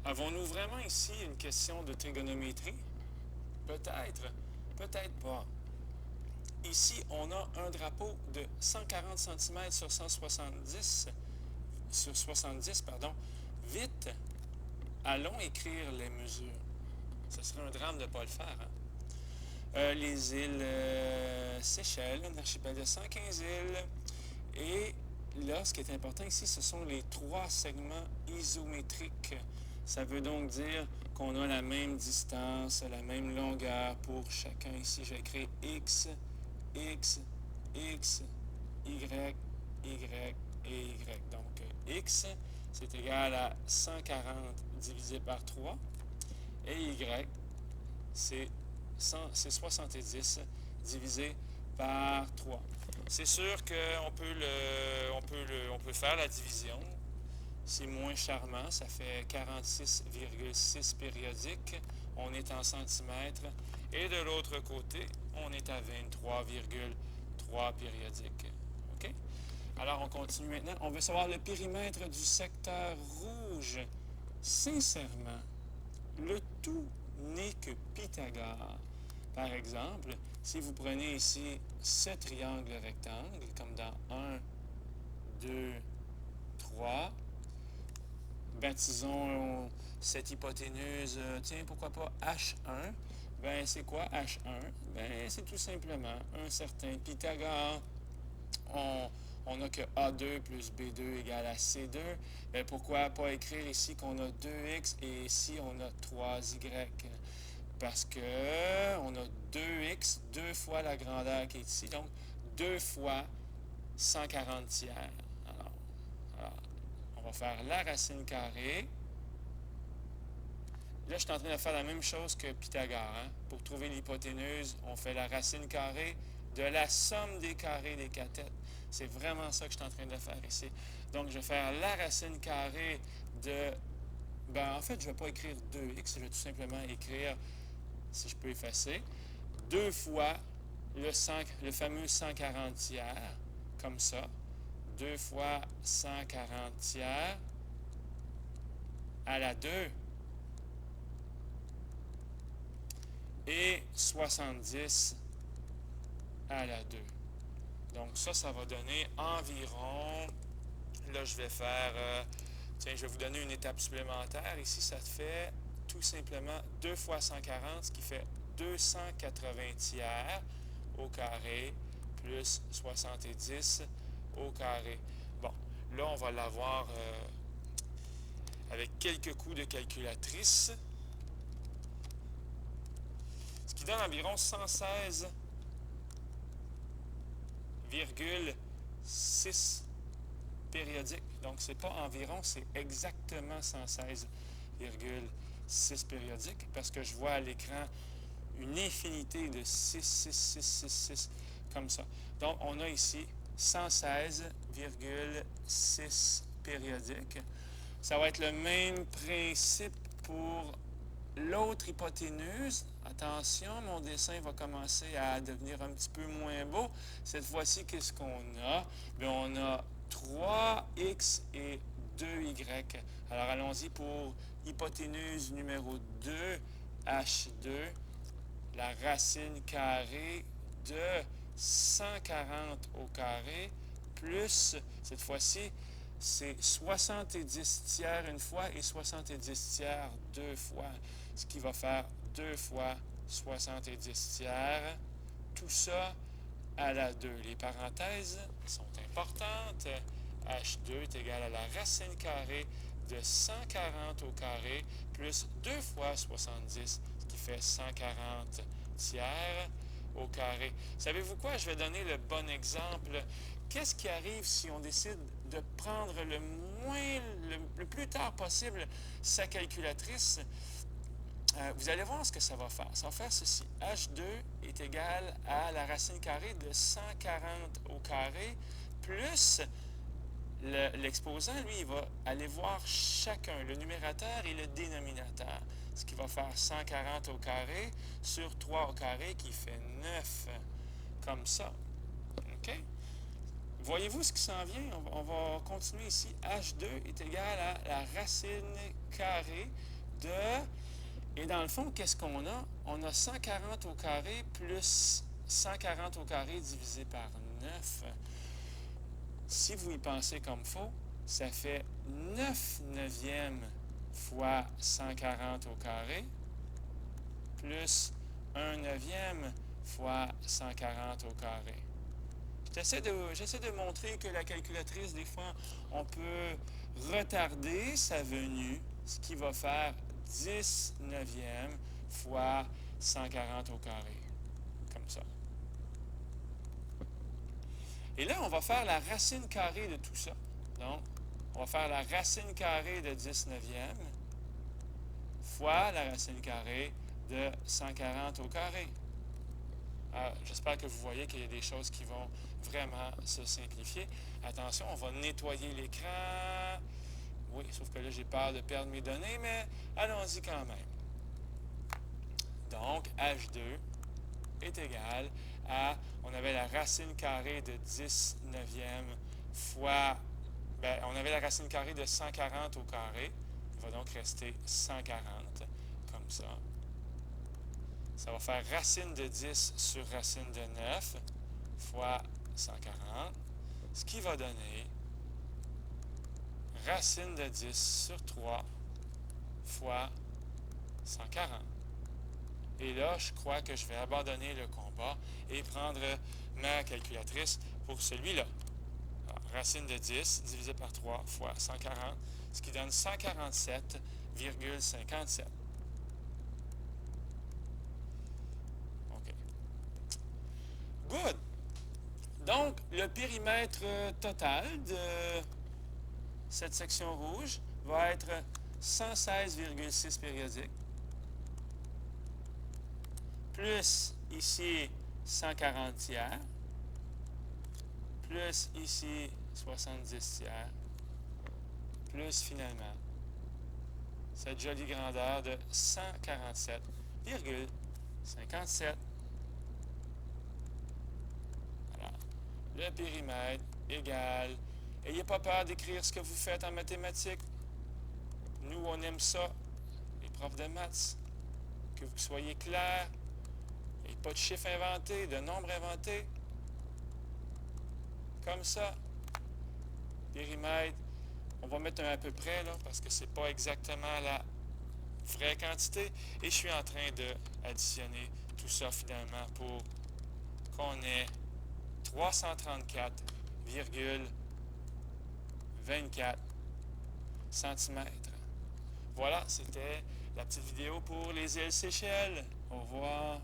Avons-nous vraiment ici une question de trigonométrie? Peut-être, peut-être pas. Ici, on a un drapeau de 140 cm sur 70, pardon. Vite, allons écrire les mesures. Ce serait un drame de ne pas le faire. Hein? Les îles Seychelles, un archipel de 115 îles. Et là, ce qui est important ici, ce sont les trois segments isométriques. Ça veut donc dire qu'on a la même distance, la même longueur pour chacun. Ici, j'ai écrit X, X, X, Y, Y et Y. Donc, X, c'est égal à 140 divisé par 3. Et Y, c'est 70 divisé par 3. C'est sûr qu'on peut faire la division. C'est moins charmant, ça fait 46,6 périodiques. On est en centimètres. Et de l'autre côté, on est à 23,3 périodiques. OK? Alors, on continue maintenant. On veut savoir le périmètre du secteur rouge. Sincèrement, le tout n'est que Pythagore. Par exemple, si vous prenez ici ce triangle rectangle, comme dans 1, 2, 3, baptisons cette hypoténuse, tiens, pourquoi pas H1? Ben, c'est quoi H1? Ben, c'est tout simplement un certain Pythagore. On n'a que A2 plus B2 égale à C2. Ben, pourquoi pas écrire ici qu'on a 2x et ici on a 3y? Parce que on a 2x, deux fois la grandeur qui est ici, donc 2 fois 140 tiers. Alors, on va faire la racine carrée. Là, je suis en train de faire la même chose que Pythagore. Hein? Pour trouver l'hypoténuse, on fait la racine carrée de la somme des carrés des cathètes. C'est vraiment ça que je suis en train de faire ici. Donc, je vais faire la racine carrée de... Ben, en fait, je ne vais pas écrire 2x, je vais tout simplement écrire, si je peux effacer, 2 fois le fameux 140 tiers, comme ça. 2 fois 140 tiers à la 2 et 70 à la 2. Donc ça va donner environ, là je vais faire, tiens, je vais vous donner une étape supplémentaire. Ici, ça fait tout simplement 2 fois 140, ce qui fait 280 tiers au carré plus 70 au carré. Bon, là, on va l'avoir avec quelques coups de calculatrice, ce qui donne environ 116,6 périodiques. Donc, c'est pas environ, c'est exactement 116,6 périodiques parce que je vois à l'écran une infinité de 6, 6, 6, 6, 6, comme ça. Donc, on a ici 116,6 périodiques. Ça va être le même principe pour l'autre hypoténuse. Attention, mon dessin va commencer à devenir un petit peu moins beau. Cette fois-ci, qu'est-ce qu'on a? Bien, on a 3x et 2y. Alors, allons-y pour hypoténuse numéro 2, h2, la racine carrée de 140 au carré, plus, cette fois-ci, c'est 70 tiers une fois et 70 tiers deux fois, ce qui va faire 2 fois 70 tiers. Tout ça à la 2. Les parenthèses sont importantes. H2 est égal à la racine carrée de 140 au carré plus 2 fois 70, ce qui fait 140 tiers au carré. Savez-vous quoi? Je vais donner le bon exemple. Qu'est-ce qui arrive si on décide de prendre le plus tard possible sa calculatrice? Vous allez voir ce que ça va faire. Ça va faire ceci. H2 est égal à la racine carrée de 140 au carré plus l'exposant, lui, il va aller voir chacun, le numérateur et le dénominateur. Ce qui va faire 140 au carré sur 3 au carré qui fait 9. Comme ça. OK? Voyez-vous ce qui s'en vient? On va continuer ici. H2 est égal à la racine carrée Et dans le fond, qu'est-ce qu'on a? On a 140 au carré plus 140 au carré divisé par 9. Si vous y pensez comme faux, ça fait 9 neuvièmes fois 140 au carré plus 1 neuvième fois 140 au carré. J'essaie de montrer que la calculatrice, des fois, on peut retarder sa venue, ce qui va faire 10 neuvièmes fois 140 au carré, comme ça. Et là, on va faire la racine carrée de tout ça. Donc, on va faire la racine carrée de 10 neuvièmes fois la racine carrée de 140 au carré. Alors, j'espère que vous voyez qu'il y a des choses qui vont vraiment se simplifier. Attention, on va nettoyer l'écran. Oui, sauf que là, j'ai peur de perdre mes données, mais allons-y quand même. Donc, H2 est égal à, on avait la racine carrée de 10 neuvièmes fois, on avait la racine carrée de 140 au carré. Il va donc rester 140, comme ça. Ça va faire racine de 10 sur racine de 9 fois 140, ce qui va donner racine de 10 sur 3 fois 140. Et là, je crois que je vais abandonner le combat et prendre ma calculatrice pour celui-là. Racine de 10 divisé par 3 fois 140, ce qui donne 147,57. OK. Good! Donc, le périmètre total de cette section rouge va être 116,6 périodiques, plus ici 140 tiers, plus ici 70 tiers, plus finalement cette jolie grandeur de 147,57. Alors, le périmètre égale. N'ayez pas peur d'écrire ce que vous faites en mathématiques. Nous, on aime ça, les profs de maths, que vous soyez clairs, et pas de chiffres inventés, de nombres inventés. Comme ça. Périmètre, on va mettre un à peu près, là, parce que c'est pas exactement la vraie quantité. Et je suis en train d'additionner tout ça finalement pour qu'on ait 334,24 cm. Voilà, c'était la petite vidéo pour les îles Seychelles. Au revoir.